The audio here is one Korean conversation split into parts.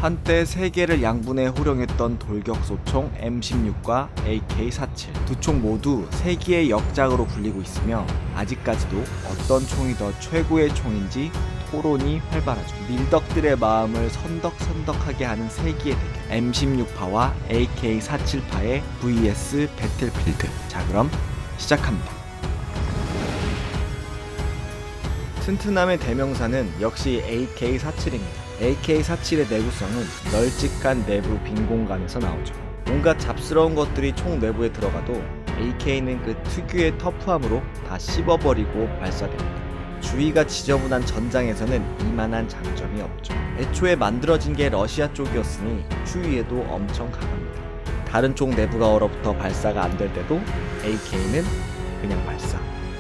한때 세계를 양분에 호령했던 돌격소총 M16과 AK-47 두 총 모두 세기의 역작으로 불리고 있으며 아직까지도 어떤 총이 더 최고의 총인지 토론이 활발하죠. 밀덕들의 마음을 선덕선덕하게 하는 세기의 대결, M16파와 AK-47파의 vs 배틀필드. 자, 그럼 시작합니다. 튼튼함의 대명사는 역시 AK-47입니다. AK-47의 내구성은 널찍한 내부 빈 공간에서 나오죠. 온갖 잡스러운 것들이 총 내부에 들어가도 AK는 그 특유의 터프함으로 다 씹어버리고 발사됩니다. 주위가 지저분한 전장에서는 이만한 장점이 없죠. 애초에 만들어진 게 러시아 쪽이었으니 추위에도 엄청 강합니다. 다른 쪽 내부가 얼어붙어 발사가 안 될 때도 AK는 그냥 발사.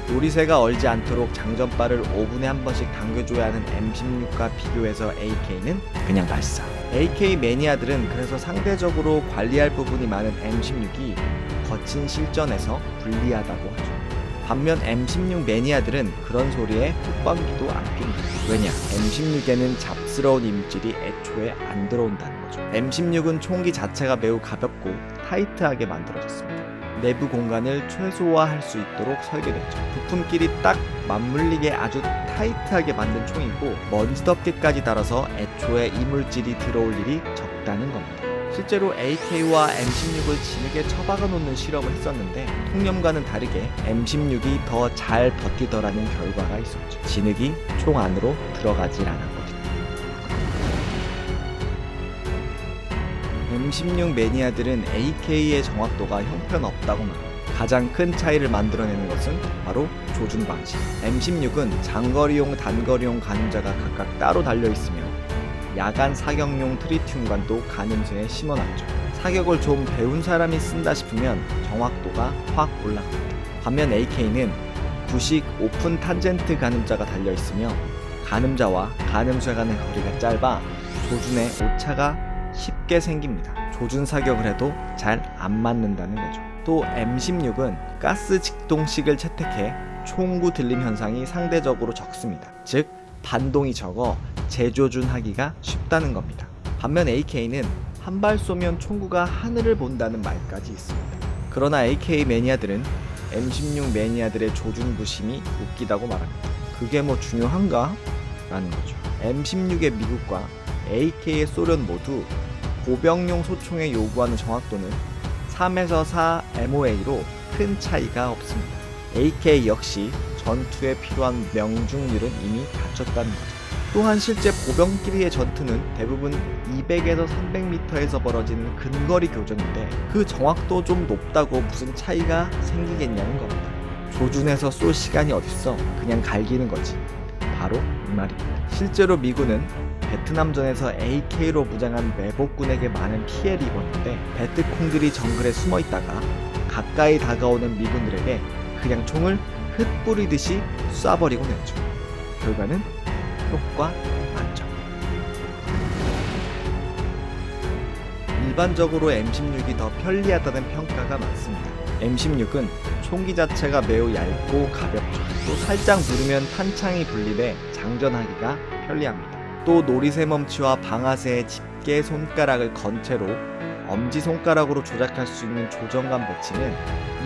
요리새가 얼지 않도록 장전바를 5분에 한 번씩 당겨줘야 하는 M16과 비교해서 AK는 그냥 발사. AK 매니아들은 그래서 상대적으로 관리할 부분이 많은 M16이 거친 실전에서 불리하다고 하죠. 반면 M16 매니아들은 그런 소리에 콧방귀도 안 낍니다. 왜냐? M16에는 잡스러운 이물질이 애초에 안 들어온다는 거죠. M16은 총기 자체가 매우 가볍고 타이트하게 만들어졌습니다. 내부 공간을 최소화할 수 있도록 설계됐죠. 부품끼리 딱 맞물리게 아주 타이트하게 만든 총이고 먼지 덮개까지 달아서 애초에 이물질이 들어올 일이 적다는 겁니다. 실제로 AK와 M16을 진흙에 처박아 놓는 실험을 했었는데 통념과는 다르게 M16이 더 잘 버티더라는 결과가 있었죠. 진흙이 총 안으로 들어가질 않았거든요. M16 매니아들은 AK의 정확도가 형편없다고 말합니다. 가장 큰 차이를 만들어내는 것은 바로 조준 방식. M16은 장거리용, 단거리용 가늠자가 각각 따로 달려있으며 야간 사격용 트리튠관도 가늠쇠에 심어놨죠. 사격을 좀 배운 사람이 쓴다 싶으면 정확도가 확 올라갑니다. 반면 AK는 구식 오픈 탄젠트 가늠자가 달려있으며 가늠자와 가늠쇠 간의 거리가 짧아 조준에 오차가 쉽게 생깁니다. 조준 사격을 해도 잘 안 맞는다는 거죠. 또 M16은 가스 직동식을 채택해 총구 들림 현상이 상대적으로 적습니다. 즉 반동이 적어 재조준하기가 쉽다는 겁니다. 반면 AK는 한 발 쏘면 총구가 하늘을 본다는 말까지 있습니다. 그러나 AK 매니아들은 M16 매니아들의 조준 부심이 웃기다고 말합니다. 그게 뭐 중요한가? 라는 거죠. M16의 미국과 AK의 소련 모두 보병용 소총에 요구하는 정확도는 3에서 4 MOA로 큰 차이가 없습니다. AK 역시 전투에 필요한 명중률은 이미 갖췄다는 거죠. 또한 실제 보병끼리의 전투는 대부분 200에서 300m에서 벌어지는 근거리 교전인데 그 정확도 좀 높다고 무슨 차이가 생기겠냐는 겁니다. 조준해서 쏠 시간이 어딨어? 그냥 갈기는 거지. 바로 이 말입니다. 실제로 미군은 베트남전에서 AK로 무장한 매복군에게 많은 피해를 입었는데 베트콩들이 정글에 숨어있다가 가까이 다가오는 미군들에게 그냥 총을 흩뿌리듯이 쏴버리고 냈죠. 결과는 효과 만점. 일반적으로 M16이 더 편리하다는 평가가 많습니다. M16은 총기 자체가 매우 얇고 가볍죠. 또 살짝 누르면 탄창이 분리돼 장전하기가 편리합니다. 또 놀이새 멈치와 방아쇠의 집게 손가락을 건 채로 엄지손가락으로 조작할 수 있는 조정감 배치는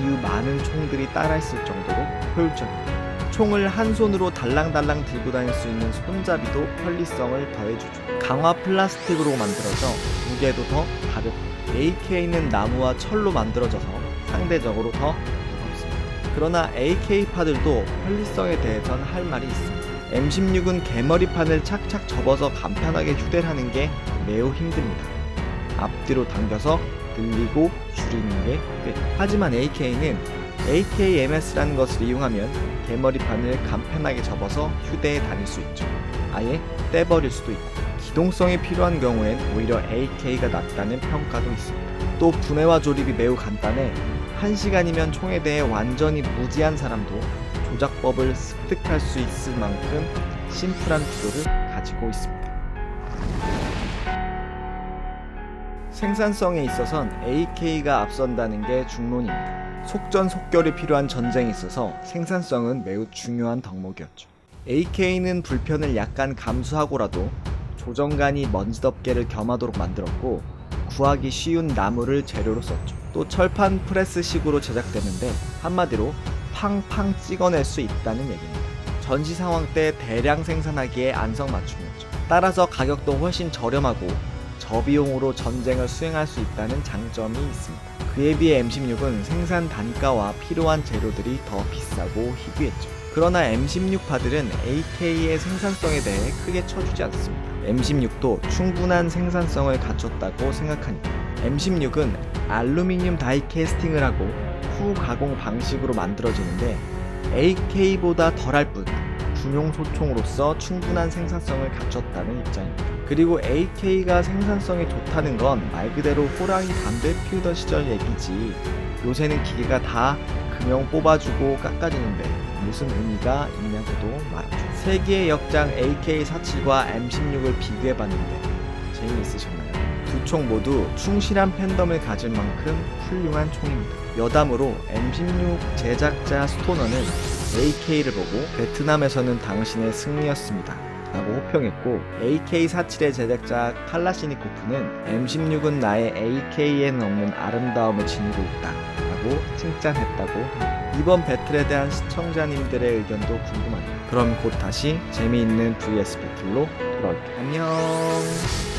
이후 많은 총들이 따라했을 정도로 효율적입니다. 총을 한 손으로 달랑달랑 들고 다닐 수 있는 손잡이도 편리성을 더해주죠. 강화 플라스틱으로 만들어져 무게도 더 가볍고 AK는 나무와 철로 만들어져서 상대적으로 더 무겁습니다. 그러나 AK파들도 편리성에 대해선 할 말이 있습니다. M16은 개머리판을 착착 접어서 간편하게 휴대를 하는 게 매우 힘듭니다. 앞뒤로 당겨서 늘리고 줄이는 게 끝. 하지만 AK는 AKMS라는 것을 이용하면 개머리판을 간편하게 접어서 휴대해 다닐 수 있죠. 아예 떼버릴 수도 있고 기동성이 필요한 경우엔 오히려 AK가 낫다는 평가도 있습니다. 또 분해와 조립이 매우 간단해 1시간이면 총에 대해 완전히 무지한 사람도 조작법을 습득할 수 있을 만큼 심플한 구조를 가지고 있습니다. 생산성에 있어선 AK가 앞선다는 게 중론입니다. 속전속결이 필요한 전쟁에 있어서 생산성은 매우 중요한 덕목이었죠. AK는 불편을 약간 감수하고라도 조정관이 먼지덮개를 겸하도록 만들었고 구하기 쉬운 나무를 재료로 썼죠. 또 철판 프레스식으로 제작되는데 한마디로 팡팡 찍어낼 수 있다는 얘기입니다. 전시 상황 때 대량 생산하기에 안성맞춤이었죠. 따라서 가격도 훨씬 저렴하고 저비용으로 전쟁을 수행할 수 있다는 장점이 있습니다. 그에 비해 M16은 생산 단가와 필요한 재료들이 더 비싸고 희귀했죠. 그러나 M16파들은 AK의 생산성에 대해 크게 쳐주지 않습니다. M16도 충분한 생산성을 갖췄다고 생각하니까. M16은 알루미늄 다이 캐스팅을 하고 후 가공 방식으로 만들어지는데 AK보다 덜할 뿐 군용 소총으로서 충분한 생산성을 갖췄다는 입장입니다. 그리고 AK가 생산성이 좋다는 건 말 그대로 호랑이 담배 피우던 시절 얘기지, 요새는 기계가 다 금형 뽑아주고 깎아주는데 무슨 의미가 있냐고도 말하죠. 세계의 역장 AK-47과 M16을 비교해봤는데 재미있으셨나요? 두 총 모두 충실한 팬덤을 가질 만큼 훌륭한 총입니다. 여담으로 M16 제작자 스토너는 AK를 보고 베트남에서는 당신의 승리였습니다 라고 호평했고, AK-47의 제작자 칼라시니코프는 M16은 나의 AK에는 없는 아름다움을 지니고 있다 라고 칭찬했다고 합니다. 이번 배틀에 대한 시청자님들의 의견도 궁금하네요. 그럼 곧 다시 재미있는 vs 배틀로 돌아올게요. 안녕.